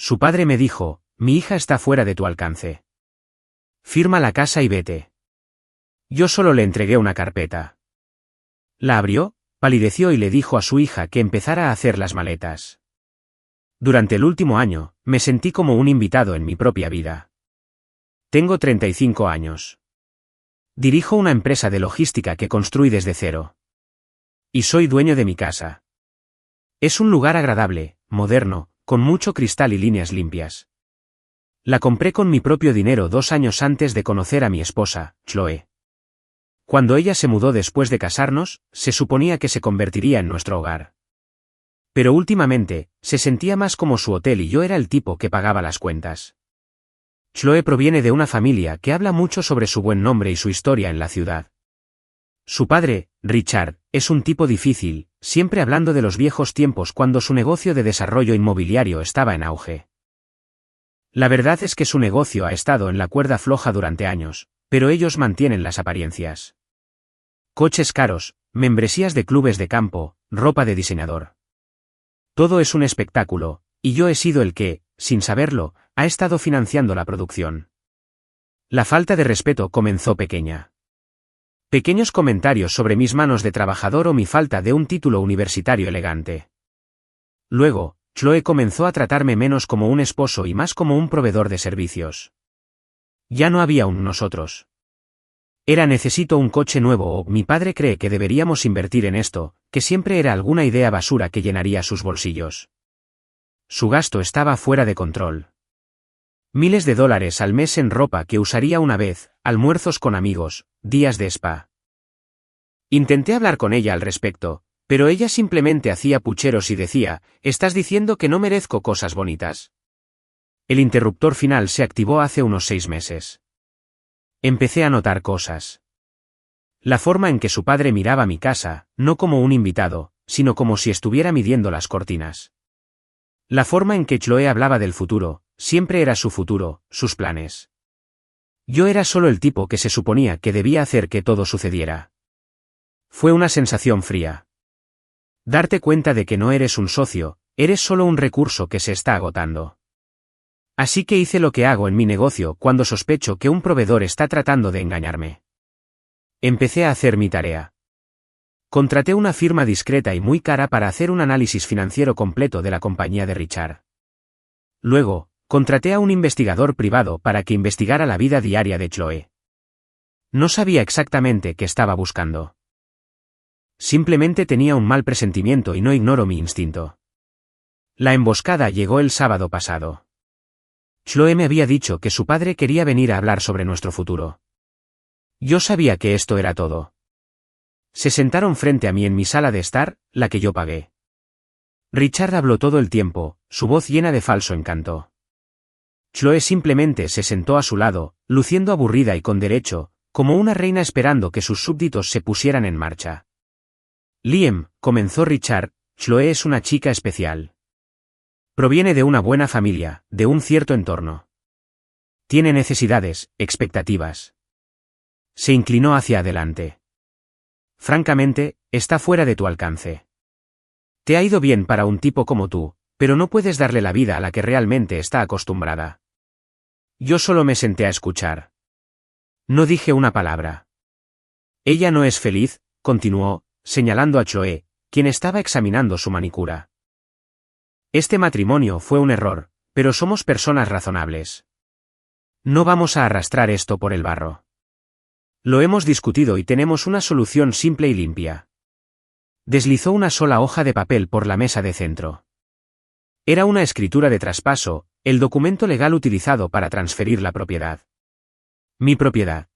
Su padre me dijo, mi hija está fuera de tu alcance. Firma la casa y vete. Yo solo le entregué una carpeta. La abrió, palideció y le dijo a su hija que empezara a hacer las maletas. Durante el último año, me sentí como un invitado en mi propia vida. Tengo 35 años. Dirijo una empresa de logística que construí desde cero. Y soy dueño de mi casa. Es un lugar agradable, moderno, con mucho cristal y líneas limpias. La compré con mi propio dinero 2 años antes de conocer a mi esposa, Chloe. Cuando ella se mudó después de casarnos, se suponía que se convertiría en nuestro hogar. Pero últimamente, se sentía más como su hotel y yo era el tipo que pagaba las cuentas. Chloe proviene de una familia que habla mucho sobre su buen nombre y su historia en la ciudad. Su padre, Richard, es un tipo difícil, siempre hablando de los viejos tiempos cuando su negocio de desarrollo inmobiliario estaba en auge. La verdad es que su negocio ha estado en la cuerda floja durante años, pero ellos mantienen las apariencias. Coches caros, membresías de clubes de campo, ropa de diseñador. Todo es un espectáculo, y yo he sido el que, sin saberlo, ha estado financiando la producción. La falta de respeto comenzó pequeña. Pequeños comentarios sobre mis manos de trabajador o mi falta de un título universitario elegante. Luego, Chloe comenzó a tratarme menos como un esposo y más como un proveedor de servicios. Ya no había un nosotros. Era necesito un coche nuevo o mi padre cree que deberíamos invertir en esto, que siempre era alguna idea basura que llenaría sus bolsillos. Su gasto estaba fuera de control. Miles de dólares al mes en ropa que usaría una vez, almuerzos con amigos, días de spa. Intenté hablar con ella al respecto, pero ella simplemente hacía pucheros y decía, ¿estás diciendo que no merezco cosas bonitas? El interruptor final se activó hace unos 6 meses. Empecé a notar cosas. La forma en que su padre miraba mi casa, no como un invitado, sino como si estuviera midiendo las cortinas. La forma en que Chloe hablaba del futuro, siempre era su futuro, sus planes. Yo era solo el tipo que se suponía que debía hacer que todo sucediera. Fue una sensación fría. Darte cuenta de que no eres un socio, eres solo un recurso que se está agotando. Así que hice lo que hago en mi negocio cuando sospecho que un proveedor está tratando de engañarme. Empecé a hacer mi tarea. Contraté una firma discreta y muy cara para hacer un análisis financiero completo de la compañía de Richard. Luego, contraté a un investigador privado para que investigara la vida diaria de Chloe. No sabía exactamente qué estaba buscando. Simplemente tenía un mal presentimiento y no ignoro mi instinto. La emboscada llegó el sábado pasado. Chloe me había dicho que su padre quería venir a hablar sobre nuestro futuro. Yo sabía que esto era todo. Se sentaron frente a mí en mi sala de estar, la que yo pagué. Richard habló todo el tiempo, su voz llena de falso encanto. Chloe simplemente se sentó a su lado, luciendo aburrida y con derecho, como una reina esperando que sus súbditos se pusieran en marcha. Liam, comenzó Richard, Chloe es una chica especial. Proviene de una buena familia, de un cierto entorno. Tiene necesidades, expectativas. Se inclinó hacia adelante. Francamente, está fuera de tu alcance. Te ha ido bien para un tipo como tú, pero no puedes darle la vida a la que realmente está acostumbrada. Yo solo me senté a escuchar. No dije una palabra. Ella no es feliz, continuó, señalando a Chloe, quien estaba examinando su manicura. Este matrimonio fue un error, pero somos personas razonables. No vamos a arrastrar esto por el barro. Lo hemos discutido y tenemos una solución simple y limpia. Deslizó una sola hoja de papel por la mesa de centro. Era una escritura de traspaso, el documento legal utilizado para transferir la propiedad. Mi propiedad.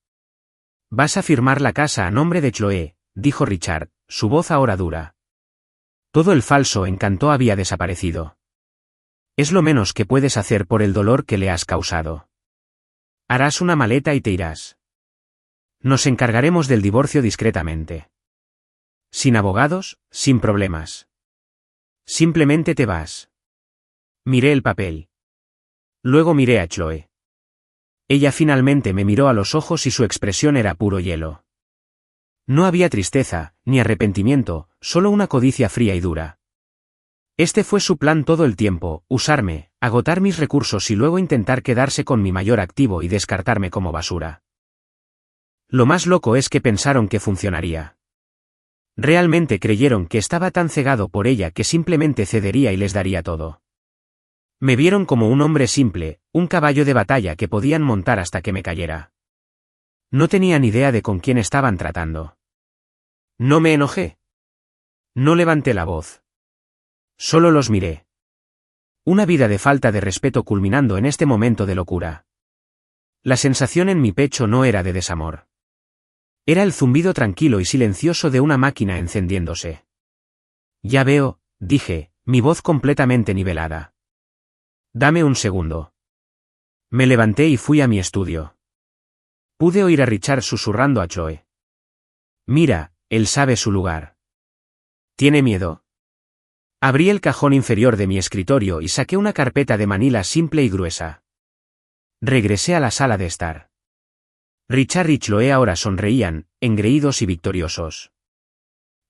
Vas a firmar la casa a nombre de Chloe, dijo Richard, su voz ahora dura. Todo el falso encanto había desaparecido. Es lo menos que puedes hacer por el dolor que le has causado. Harás una maleta y te irás. Nos encargaremos del divorcio discretamente. Sin abogados, sin problemas. Simplemente te vas. Miré el papel. Luego miré a Chloe. Ella finalmente me miró a los ojos y su expresión era puro hielo. No había tristeza, ni arrepentimiento, solo una codicia fría y dura. Este fue su plan todo el tiempo, usarme, agotar mis recursos y luego intentar quedarse con mi mayor activo y descartarme como basura. Lo más loco es que pensaron que funcionaría. Realmente creyeron que estaba tan cegado por ella que simplemente cedería y les daría todo. Me vieron como un hombre simple, un caballo de batalla que podían montar hasta que me cayera. No tenían idea de con quién estaban tratando. No me enojé. No levanté la voz. Solo los miré. Una vida de falta de respeto culminando en este momento de locura. La sensación en mi pecho no era de desamor. Era el zumbido tranquilo y silencioso de una máquina encendiéndose. Ya veo, dije, mi voz completamente nivelada. Dame un segundo. Me levanté y fui a mi estudio. Pude oír a Richard susurrando a Chloe. Mira, él sabe su lugar. ¿Tiene miedo? Abrí el cajón inferior de mi escritorio y saqué una carpeta de manila simple y gruesa. Regresé a la sala de estar. Richard y Chloe ahora sonreían, engreídos y victoriosos.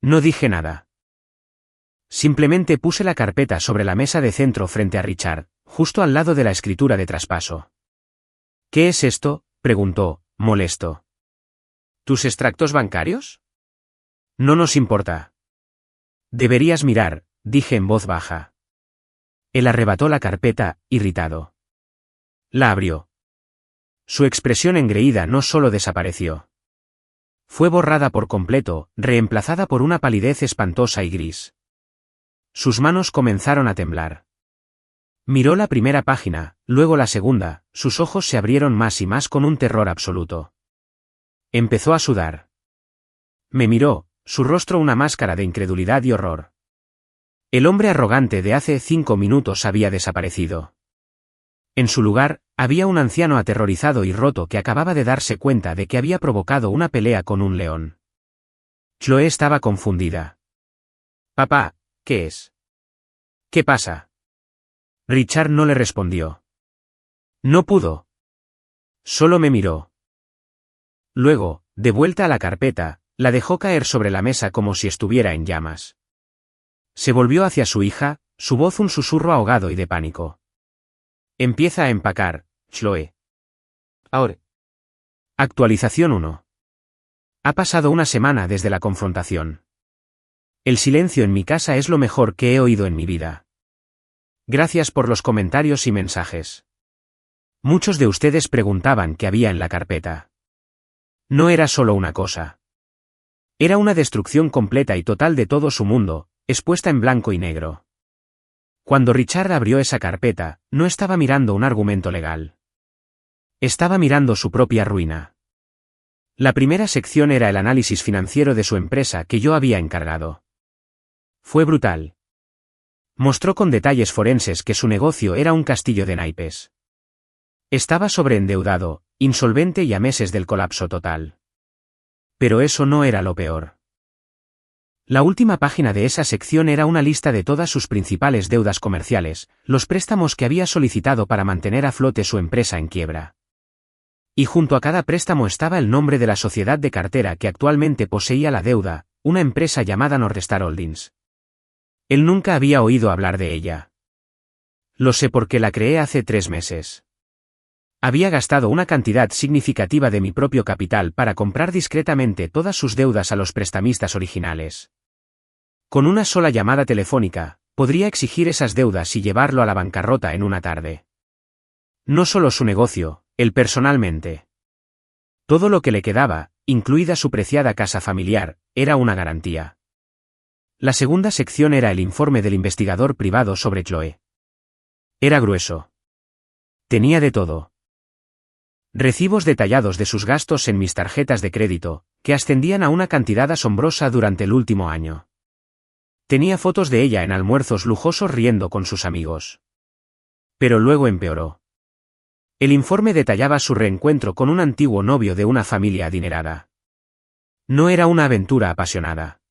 No dije nada. Simplemente puse la carpeta sobre la mesa de centro frente a Richard, justo al lado de la escritura de traspaso. ¿Qué es esto?, preguntó, molesto. ¿Tus extractos bancarios? No nos importa. Deberías mirar, dije en voz baja. Él arrebató la carpeta, irritado. La abrió. Su expresión engreída no solo desapareció. Fue borrada por completo, reemplazada por una palidez espantosa y gris. Sus manos comenzaron a temblar. Miró la primera página, luego la segunda, sus ojos se abrieron más y más con un terror absoluto. Empezó a sudar. Me miró, su rostro una máscara de incredulidad y horror. El hombre arrogante de hace 5 minutos había desaparecido. En su lugar, había un anciano aterrorizado y roto que acababa de darse cuenta de que había provocado una pelea con un león. Chloe estaba confundida. Papá, ¿qué es? ¿Qué pasa? Richard no le respondió. No pudo. Solo me miró. Luego, de vuelta a la carpeta, la dejó caer sobre la mesa como si estuviera en llamas. Se volvió hacia su hija, su voz un susurro ahogado y de pánico. Empieza a empacar, Chloe. Ahora. Actualización 1. Ha pasado una semana desde la confrontación. El silencio en mi casa es lo mejor que he oído en mi vida. Gracias por los comentarios y mensajes. Muchos de ustedes preguntaban qué había en la carpeta. No era solo una cosa. Era una destrucción completa y total de todo su mundo, expuesta en blanco y negro. Cuando Richard abrió esa carpeta, no estaba mirando un argumento legal. Estaba mirando su propia ruina. La primera sección era el análisis financiero de su empresa que yo había encargado. Fue brutal. Mostró con detalles forenses que su negocio era un castillo de naipes. Estaba sobreendeudado, insolvente y a meses del colapso total. Pero eso no era lo peor. La última página de esa sección era una lista de todas sus principales deudas comerciales, los préstamos que había solicitado para mantener a flote su empresa en quiebra. Y junto a cada préstamo estaba el nombre de la sociedad de cartera que actualmente poseía la deuda, una empresa llamada Northstar Holdings. Él nunca había oído hablar de ella. Lo sé porque la creé hace 3 meses. Había gastado una cantidad significativa de mi propio capital para comprar discretamente todas sus deudas a los prestamistas originales. Con una sola llamada telefónica, podría exigir esas deudas y llevarlo a la bancarrota en una tarde. No solo su negocio, él personalmente. Todo lo que le quedaba, incluida su preciada casa familiar, era una garantía. La segunda sección era el informe del investigador privado sobre Chloe. Era grueso. Tenía de todo. Recibos detallados de sus gastos en mis tarjetas de crédito, que ascendían a una cantidad asombrosa durante el último año. Tenía fotos de ella en almuerzos lujosos riendo con sus amigos. Pero luego empeoró. El informe detallaba su reencuentro con un antiguo novio de una familia adinerada. No era una aventura apasionada.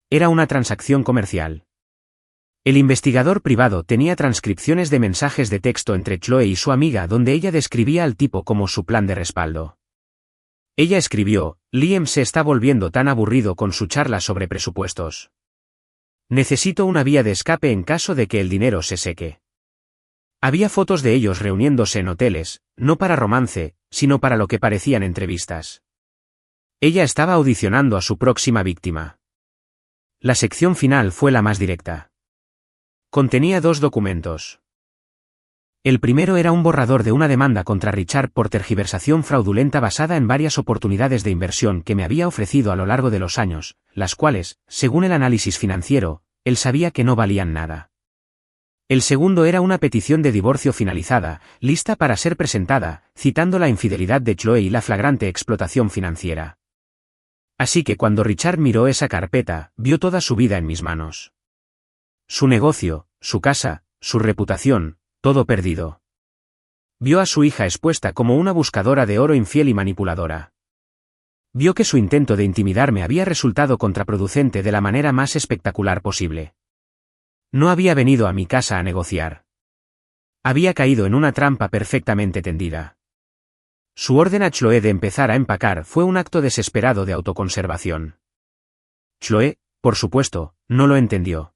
Era una transacción comercial. El investigador privado tenía transcripciones de mensajes de texto entre Chloe y su amiga donde ella describía al tipo como su plan de respaldo. Ella escribió, Liam se está volviendo tan aburrido con su charla sobre presupuestos. Necesito una vía de escape en caso de que el dinero se seque. Había fotos de ellos reuniéndose en hoteles, no para romance, sino para lo que parecían entrevistas. Ella estaba audicionando a su próxima víctima. La sección final fue la más directa. Contenía 2 documentos. El primero era un borrador de una demanda contra Richard por tergiversación fraudulenta basada en varias oportunidades de inversión que me había ofrecido a lo largo de los años, las cuales, según el análisis financiero, él sabía que no valían nada. El segundo era una petición de divorcio finalizada, lista para ser presentada, citando la infidelidad de Chloe y la flagrante explotación financiera. Así que cuando Richard miró esa carpeta, vio toda su vida en mis manos. Su negocio, su casa, su reputación, todo perdido. Vio a su hija expuesta como una buscadora de oro infiel y manipuladora. Vio que su intento de intimidarme había resultado contraproducente de la manera más espectacular posible. No había venido a mi casa a negociar. Había caído en una trampa perfectamente tendida. Su orden a Chloe de empezar a empacar fue un acto desesperado de autoconservación. Chloe, por supuesto, no lo entendió.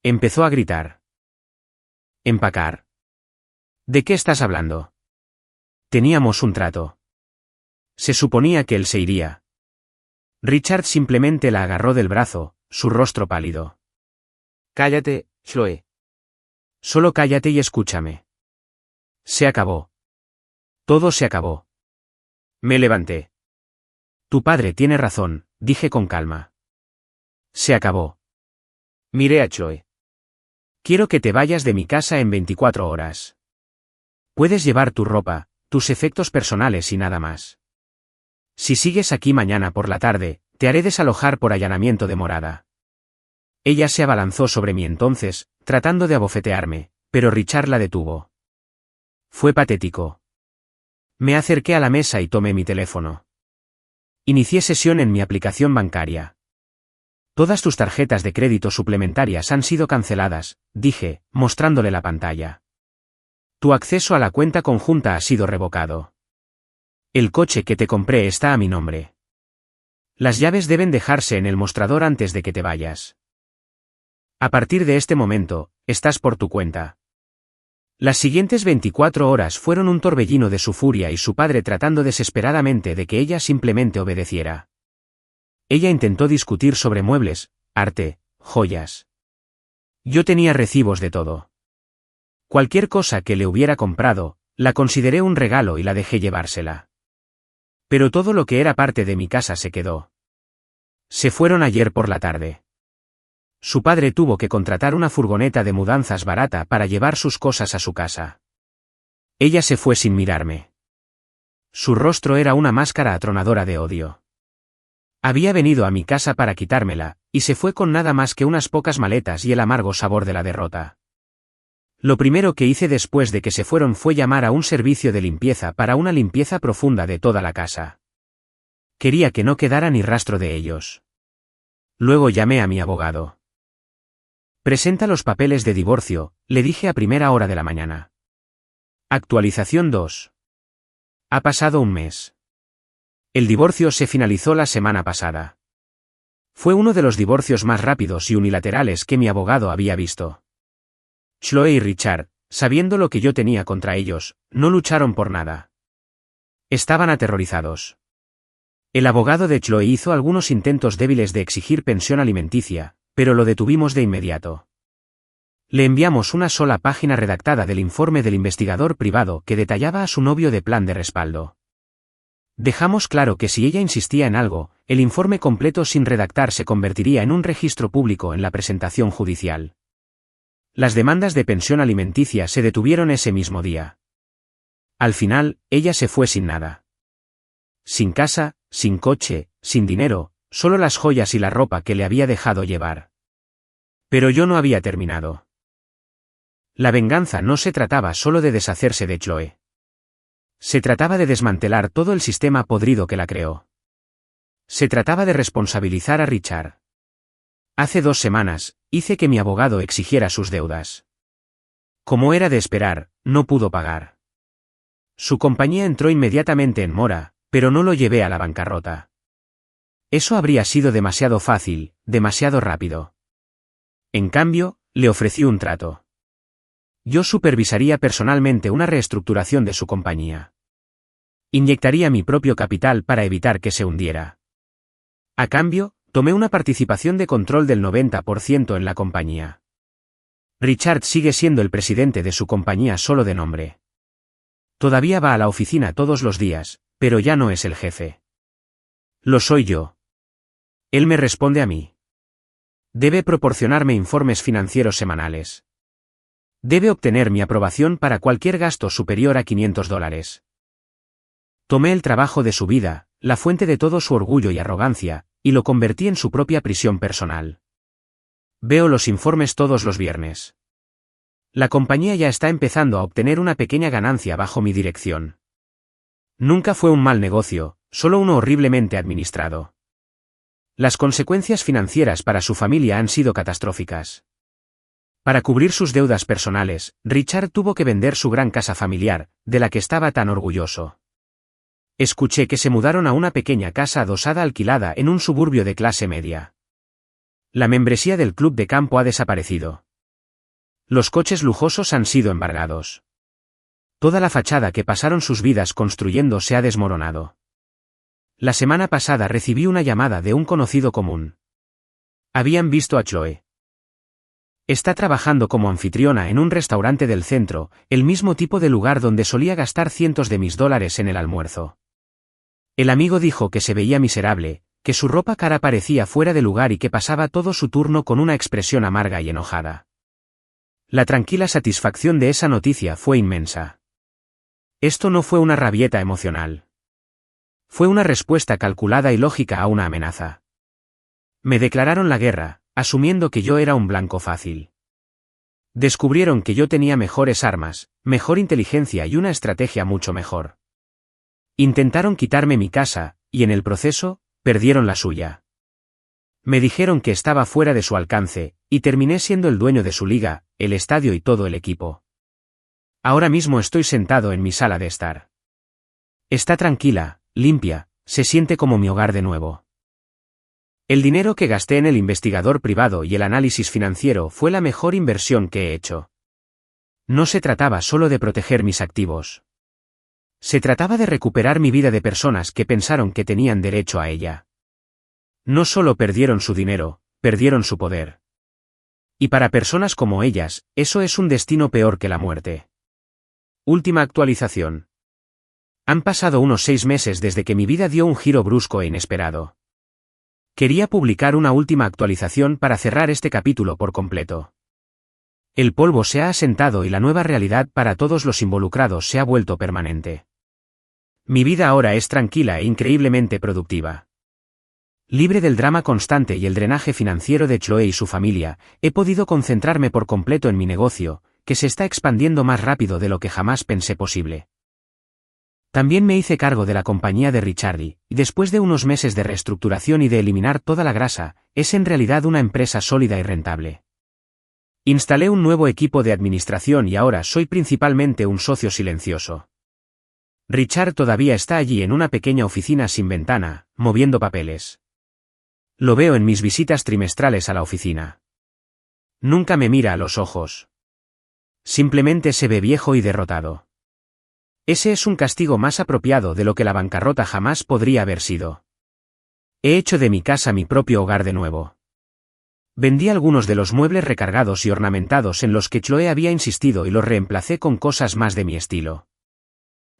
Empezó a gritar. ¿Empacar? ¿De qué estás hablando? Teníamos un trato. Se suponía que él se iría. Richard simplemente la agarró del brazo, su rostro pálido. Cállate, Chloe. Solo cállate y escúchame. Se acabó. Todo se acabó. Me levanté. Tu padre tiene razón, dije con calma. Se acabó. Miré a Chloe. Quiero que te vayas de mi casa en 24 horas. Puedes llevar tu ropa, tus efectos personales y nada más. Si sigues aquí mañana por la tarde, te haré desalojar por allanamiento de morada. Ella se abalanzó sobre mí entonces, tratando de abofetearme, pero Richard la detuvo. Fue patético. Me acerqué a la mesa y tomé mi teléfono. Inicié sesión en mi aplicación bancaria. Todas tus tarjetas de crédito suplementarias han sido canceladas, dije, mostrándole la pantalla. Tu acceso a la cuenta conjunta ha sido revocado. El coche que te compré está a mi nombre. Las llaves deben dejarse en el mostrador antes de que te vayas. A partir de este momento, estás por tu cuenta. Las siguientes 24 horas fueron un torbellino de su furia y su padre tratando desesperadamente de que ella simplemente obedeciera. Ella intentó discutir sobre muebles, arte, joyas. Yo tenía recibos de todo. Cualquier cosa que le hubiera comprado, la consideré un regalo y la dejé llevársela. Pero todo lo que era parte de mi casa se quedó. Se fueron ayer por la tarde. Su padre tuvo que contratar una furgoneta de mudanzas barata para llevar sus cosas a su casa. Ella se fue sin mirarme. Su rostro era una máscara atronadora de odio. Había venido a mi casa para quitármela, y se fue con nada más que unas pocas maletas y el amargo sabor de la derrota. Lo primero que hice después de que se fueron fue llamar a un servicio de limpieza para una limpieza profunda de toda la casa. Quería que no quedara ni rastro de ellos. Luego llamé a mi abogado. Presenta los papeles de divorcio, le dije a primera hora de la mañana. Actualización 2. Ha pasado un mes. El divorcio se finalizó la semana pasada. Fue uno de los divorcios más rápidos y unilaterales que mi abogado había visto. Chloe y Richard, sabiendo lo que yo tenía contra ellos, no lucharon por nada. Estaban aterrorizados. El abogado de Chloe hizo algunos intentos débiles de exigir pensión alimenticia, pero lo detuvimos de inmediato. Le enviamos una sola página redactada del informe del investigador privado que detallaba a su novio de plan de respaldo. Dejamos claro que si ella insistía en algo, el informe completo sin redactar se convertiría en un registro público en la presentación judicial. Las demandas de pensión alimenticia se detuvieron ese mismo día. Al final, ella se fue sin nada. Sin casa, sin coche, sin dinero, solo las joyas y la ropa que le había dejado llevar. Pero yo no había terminado. La venganza no se trataba solo de deshacerse de Chloe. Se trataba de desmantelar todo el sistema podrido que la creó. Se trataba de responsabilizar a Richard. Hace 2 semanas, hice que mi abogado exigiera sus deudas. Como era de esperar, no pudo pagar. Su compañía entró inmediatamente en mora, pero no lo llevé a la bancarrota. Eso habría sido demasiado fácil, demasiado rápido. En cambio, le ofrecí un trato. Yo supervisaría personalmente una reestructuración de su compañía. Inyectaría mi propio capital para evitar que se hundiera. A cambio, tomé una participación de control del 90% en la compañía. Richard sigue siendo el presidente de su compañía solo de nombre. Todavía va a la oficina todos los días, pero ya no es el jefe. Lo soy yo. Él me responde a mí. Debe proporcionarme informes financieros semanales. Debe obtener mi aprobación para cualquier gasto superior a $500. Tomé el trabajo de su vida, la fuente de todo su orgullo y arrogancia, y lo convertí en su propia prisión personal. Veo los informes todos los viernes. La compañía ya está empezando a obtener una pequeña ganancia bajo mi dirección. Nunca fue un mal negocio, solo uno horriblemente administrado. Las consecuencias financieras para su familia han sido catastróficas. Para cubrir sus deudas personales, Richard tuvo que vender su gran casa familiar, de la que estaba tan orgulloso. Escuché que se mudaron a una pequeña casa adosada alquilada en un suburbio de clase media. La membresía del club de campo ha desaparecido. Los coches lujosos han sido embargados. Toda la fachada que pasaron sus vidas construyendo se ha desmoronado. La semana pasada recibí una llamada de un conocido común. Habían visto a Chloe. Está trabajando como anfitriona en un restaurante del centro, el mismo tipo de lugar donde solía gastar cientos de mis dólares en el almuerzo. El amigo dijo que se veía miserable, que su ropa cara parecía fuera de lugar y que pasaba todo su turno con una expresión amarga y enojada. La tranquila satisfacción de esa noticia fue inmensa. Esto no fue una rabieta emocional. Fue una respuesta calculada y lógica a una amenaza. Me declararon la guerra, asumiendo que yo era un blanco fácil. Descubrieron que yo tenía mejores armas, mejor inteligencia y una estrategia mucho mejor. Intentaron quitarme mi casa, y en el proceso, perdieron la suya. Me dijeron que estaba fuera de su alcance, y terminé siendo el dueño de su liga, el estadio y todo el equipo. Ahora mismo estoy sentado en mi sala de estar. Está tranquila, limpia, se siente como mi hogar de nuevo. El dinero que gasté en el investigador privado y el análisis financiero fue la mejor inversión que he hecho. No se trataba solo de proteger mis activos. Se trataba de recuperar mi vida de personas que pensaron que tenían derecho a ella. No solo perdieron su dinero, perdieron su poder. Y para personas como ellas, eso es un destino peor que la muerte. Última actualización. Han pasado unos 6 meses desde que mi vida dio un giro brusco e inesperado. Quería publicar una última actualización para cerrar este capítulo por completo. El polvo se ha asentado y la nueva realidad para todos los involucrados se ha vuelto permanente. Mi vida ahora es tranquila e increíblemente productiva. Libre del drama constante y el drenaje financiero de Chloe y su familia, he podido concentrarme por completo en mi negocio, que se está expandiendo más rápido de lo que jamás pensé posible. También me hice cargo de la compañía de Richard y, después de unos meses de reestructuración y de eliminar toda la grasa, es en realidad una empresa sólida y rentable. Instalé un nuevo equipo de administración y ahora soy principalmente un socio silencioso. Richard todavía está allí en una pequeña oficina sin ventana, moviendo papeles. Lo veo en mis visitas trimestrales a la oficina. Nunca me mira a los ojos. Simplemente se ve viejo y derrotado. Ese es un castigo más apropiado de lo que la bancarrota jamás podría haber sido. He hecho de mi casa mi propio hogar de nuevo. Vendí algunos de los muebles recargados y ornamentados en los que Chloe había insistido y los reemplacé con cosas más de mi estilo.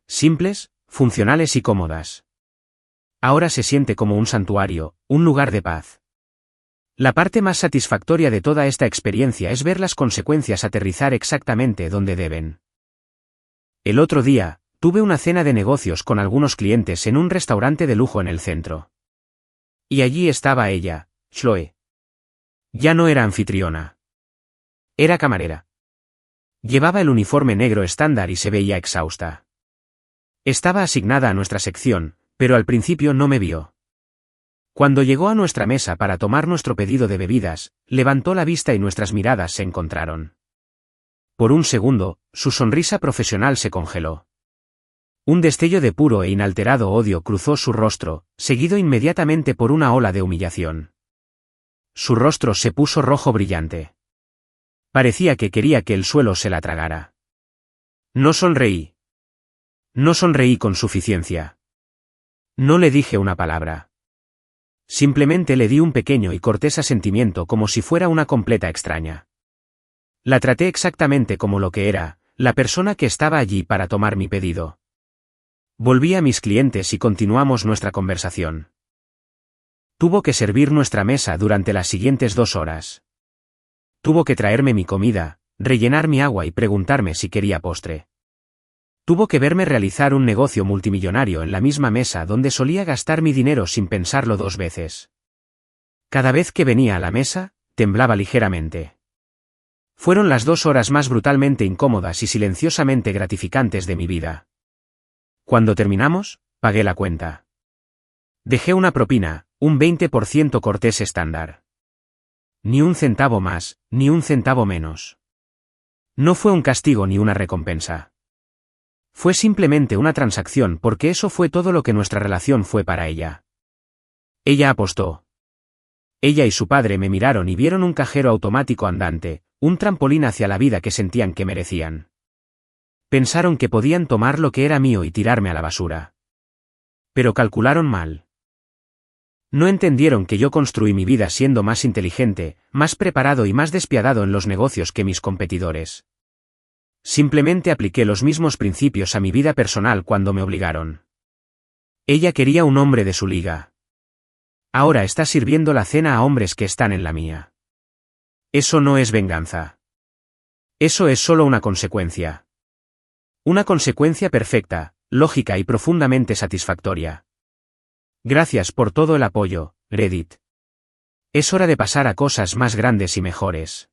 Simples, funcionales y cómodas. Ahora se siente como un santuario, un lugar de paz. La parte más satisfactoria de toda esta experiencia es ver las consecuencias aterrizar exactamente donde deben. El otro día, tuve una cena de negocios con algunos clientes en un restaurante de lujo en el centro. Y allí estaba ella, Chloe. Ya no era anfitriona. Era camarera. Llevaba el uniforme negro estándar y se veía exhausta. Estaba asignada a nuestra sección, pero al principio no me vio. Cuando llegó a nuestra mesa para tomar nuestro pedido de bebidas, levantó la vista y nuestras miradas se encontraron. Por un segundo, su sonrisa profesional se congeló. Un destello de puro e inalterado odio cruzó su rostro, seguido inmediatamente por una ola de humillación. Su rostro se puso rojo brillante. Parecía que quería que el suelo se la tragara. No sonreí. No sonreí con suficiencia. No le dije una palabra. Simplemente le di un pequeño y cortés asentimiento como si fuera una completa extraña. La traté exactamente como lo que era, la persona que estaba allí para tomar mi pedido. Volví a mis clientes y continuamos nuestra conversación. Tuvo que servir nuestra mesa durante las siguientes 2 horas. Tuvo que traerme mi comida, rellenar mi agua y preguntarme si quería postre. Tuvo que verme realizar un negocio multimillonario en la misma mesa donde solía gastar mi dinero sin pensarlo 2 veces. Cada vez que venía a la mesa, temblaba ligeramente. Fueron las 2 horas más brutalmente incómodas y silenciosamente gratificantes de mi vida. Cuando terminamos, pagué la cuenta. Dejé una propina, un 20% cortés estándar. Ni un centavo más, ni un centavo menos. No fue un castigo ni una recompensa. Fue simplemente una transacción porque eso fue todo lo que nuestra relación fue para ella. Ella apostó. Ella y su padre me miraron y vieron un cajero automático andante, un trampolín hacia la vida que sentían que merecían. Pensaron que podían tomar lo que era mío y tirarme a la basura. Pero calcularon mal. No entendieron que yo construí mi vida siendo más inteligente, más preparado y más despiadado en los negocios que mis competidores. Simplemente apliqué los mismos principios a mi vida personal cuando me obligaron. Ella quería un hombre de su liga. Ahora está sirviendo la cena a hombres que están en la mía. Eso no es venganza. Eso es solo una consecuencia. Una consecuencia perfecta, lógica y profundamente satisfactoria. Gracias por todo el apoyo, Reddit. Es hora de pasar a cosas más grandes y mejores.